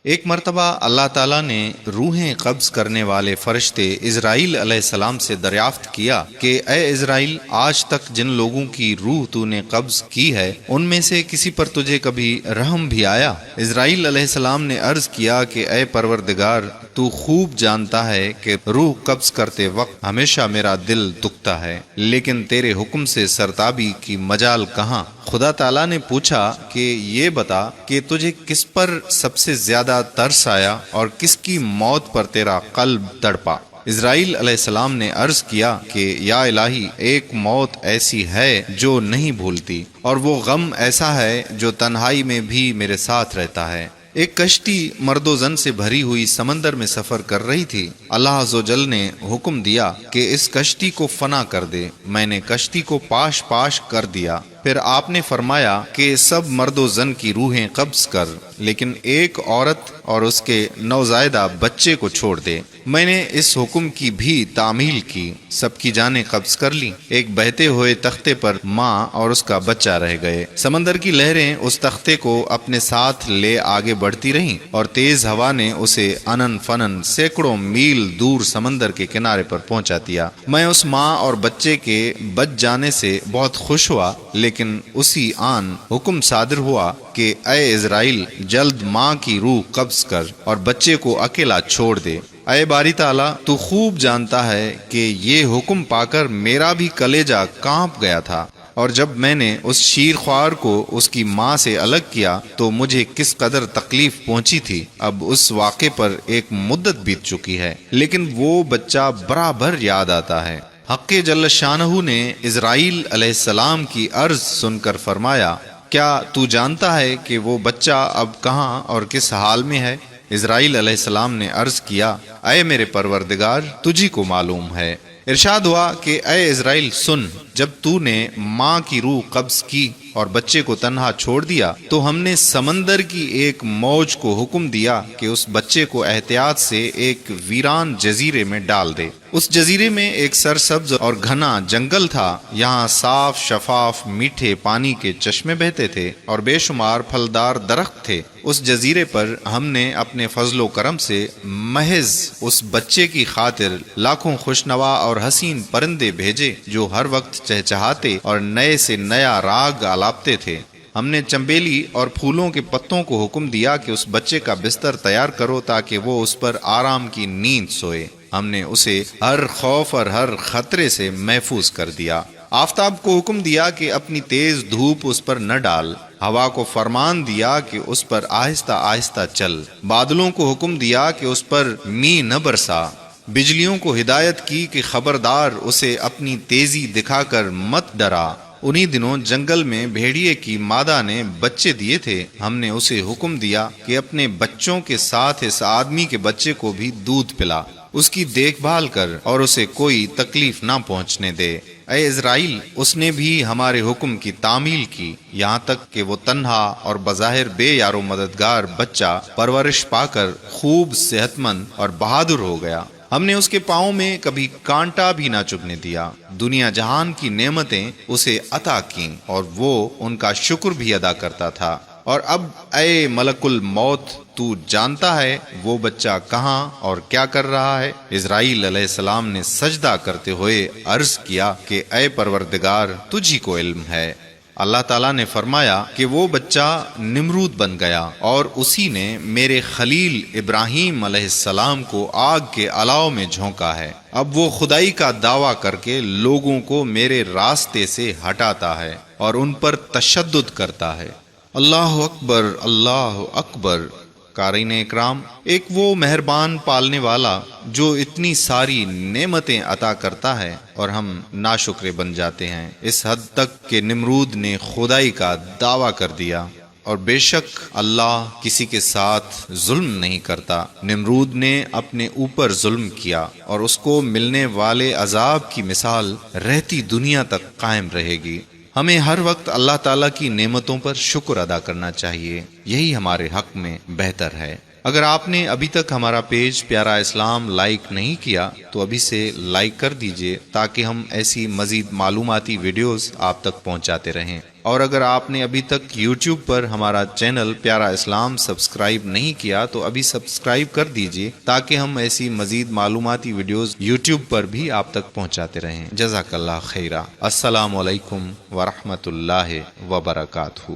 ایک مرتبہ اللہ تعالیٰ نے روحیں قبض کرنے والے فرشتے اسرائیل علیہ السلام سے دریافت کیا کہ اے اسرائیل، آج تک جن لوگوں کی روح تو نے قبض کی ہے ان میں سے کسی پر تجھے کبھی رحم بھی آیا؟ اسرائیل علیہ السلام نے عرض کیا کہ اے پروردگار، تو خوب جانتا ہے کہ روح قبض کرتے وقت ہمیشہ میرا دل دکھتا ہے، لیکن تیرے حکم سے سرتابی کی مجال کہاں؟ خدا تعالیٰ نے پوچھا کہ یہ بتا کہ تجھے کس پر سب سے زیادہ ترس آیا اور کس کی موت پر تیرا قلب تڑپا؟ اسرائیل علیہ السلام نے عرض کیا کہ یا الہی، ایک موت ایسی ہے جو نہیں بھولتی، اور وہ غم ایسا ہے جو تنہائی میں بھی میرے ساتھ رہتا ہے۔ ایک کشتی مرد و زن سے بھری ہوئی سمندر میں سفر کر رہی تھی۔ اللہ عز و جل نے حکم دیا کہ اس کشتی کو فنا کر دے۔ میں نے کشتی کو پاش پاش کر دیا۔ پھر آپ نے فرمایا کہ سب مرد و زن کی روحیں قبض کر، لیکن ایک عورت اور اس کے نوزائیدہ بچے کو چھوڑ دے۔ میں نے اس حکم کی بھی تعمیل کی، سب کی جانیں قبض کر لی۔ ایک بہتے ہوئے تختے پر ماں اور اس کا بچہ رہ گئے۔ سمندر کی لہریں اس تختے کو اپنے ساتھ لے آگے بڑھتی رہیں، اور تیز ہوا نے اسے انن فنن سینکڑوں میل دور سمندر کے کنارے پر پہنچا دیا۔ میں اس ماں اور بچے کے بچ جانے سے بہت خوش ہوا، لیکن اسی آن حکم صادر ہوا کہ اے اسرائیل، جلد ماں کی روح قبض کر اور بچے کو اکیلا چھوڑ دے۔ اے باری تعالیٰ، تو خوب جانتا ہے کہ یہ حکم پا کر میرا بھی کلیجہ کانپ گیا تھا، اور جب میں نے اس شیر خوار کو اس کی ماں سے الگ کیا تو مجھے کس قدر تکلیف پہنچی تھی۔ اب اس واقعے پر ایک مدت بیت چکی ہے، لیکن وہ بچہ برابر یاد آتا ہے۔ حق جل شانہ نے اسرائیل علیہ السلام کی عرض سن کر فرمایا، کیا تو جانتا ہے کہ وہ بچہ اب کہاں اور کس حال میں ہے؟ اسرائیل علیہ السلام نے عرض کیا، اے میرے پروردگار، تجھی کو معلوم ہے۔ ارشاد ہوا کہ اے اسرائیل سن، جب تو نے ماں کی روح قبض کی اور بچے کو تنہا چھوڑ دیا تو ہم نے سمندر کی ایک موج کو حکم دیا کہ اس بچے کو احتیاط سے ایک ویران جزیرے میں ڈال دے۔ اس جزیرے میں ایک سرسبز اور گھنا جنگل تھا، یہاں صاف شفاف میٹھے پانی کے چشمے بہتے تھے اور بے شمار پھلدار درخت تھے۔ اس جزیرے پر ہم نے اپنے فضل و کرم سے محض اس بچے کی خاطر لاکھوں خوشنوا اور حسین پرندے بھیجے جو ہر وقت چہچہاتے اور نئے سے نیا راگ آلاپتے تھے۔ ہم نے چمبیلی اور پھولوں کے پتوں کو حکم دیا کہ اس بچے کا بستر تیار کرو تاکہ وہ اس پر آرام کی نیند سوئے۔ ہم نے اسے ہر خوف اور ہر خطرے سے محفوظ کر دیا۔ آفتاب کو حکم دیا کہ اپنی تیز دھوپ اس پر نہ ڈال، ہوا کو فرمان دیا کہ اس پر آہستہ آہستہ چل، بادلوں کو حکم دیا کہ اس پر می نہ برسا، بجلیوں کو ہدایت کی کہ خبردار اسے اپنی تیزی دکھا کر مت ڈرا۔ انہی دنوں جنگل میں بھیڑیے کی مادہ نے بچے دیے تھے، ہم نے اسے حکم دیا کہ اپنے بچوں کے ساتھ اس آدمی کے بچے کو بھی دودھ پلا، اس کی دیکھ بھال کر اور اسے کوئی تکلیف نہ پہنچنے دے۔ اے اسرائیل، اس نے بھی ہمارے حکم کی تعمیل کی، یہاں تک کہ وہ تنہا اور بظاہر بے یار و مددگار بچہ پرورش پا کر خوب صحت مند اور بہادر ہو گیا۔ ہم نے اس کے پاؤں میں کبھی کانٹا بھی نہ چبھنے دیا۔ دنیا جہان کی نعمتیں اسے عطا کیں اور وہ ان کا شکر بھی ادا کرتا تھا۔ اور اب اے ملک الموت، تو جانتا ہے وہ بچہ کہاں اور کیا کر رہا ہے؟ اسرائیل علیہ السلام نے سجدہ کرتے ہوئے عرض کیا کہ اے پروردگار، تجھی کو علم ہے۔ اللہ تعالیٰ نے فرمایا کہ وہ بچہ نمرود بن گیا، اور اسی نے میرے خلیل ابراہیم علیہ السلام کو آگ کے الاؤ میں جھونکا ہے۔ اب وہ خدائی کا دعویٰ کر کے لوگوں کو میرے راستے سے ہٹاتا ہے اور ان پر تشدد کرتا ہے۔ اللہ اکبر، اللہ اکبر۔ قارئین اکرام، ایک وہ مہربان پالنے والا جو اتنی ساری نعمتیں عطا کرتا ہے اور ہم ناشکرے بن جاتے ہیں، اس حد تک کہ نمرود نے خدائی کا دعویٰ کر دیا۔ اور بے شک اللہ کسی کے ساتھ ظلم نہیں کرتا۔ نمرود نے اپنے اوپر ظلم کیا اور اس کو ملنے والے عذاب کی مثال رہتی دنیا تک قائم رہے گی۔ ہمیں ہر وقت اللہ تعالیٰ کی نعمتوں پر شکر ادا کرنا چاہیے، یہی ہمارے حق میں بہتر ہے۔ اگر آپ نے ابھی تک ہمارا پیج پیارا اسلام لائک نہیں کیا تو ابھی سے لائک کر دیجئے تاکہ ہم ایسی مزید معلوماتی ویڈیوز آپ تک پہنچاتے رہیں۔ اور اگر آپ نے ابھی تک YouTube پر ہمارا چینل پیارا اسلام سبسکرائب نہیں کیا تو ابھی سبسکرائب کر دیجئے تاکہ ہم ایسی مزید معلوماتی ویڈیوز YouTube پر بھی آپ تک پہنچاتے رہیں۔ جزاک اللہ خیرہ۔ السلام علیکم ورحمۃ اللہ وبرکاتہ۔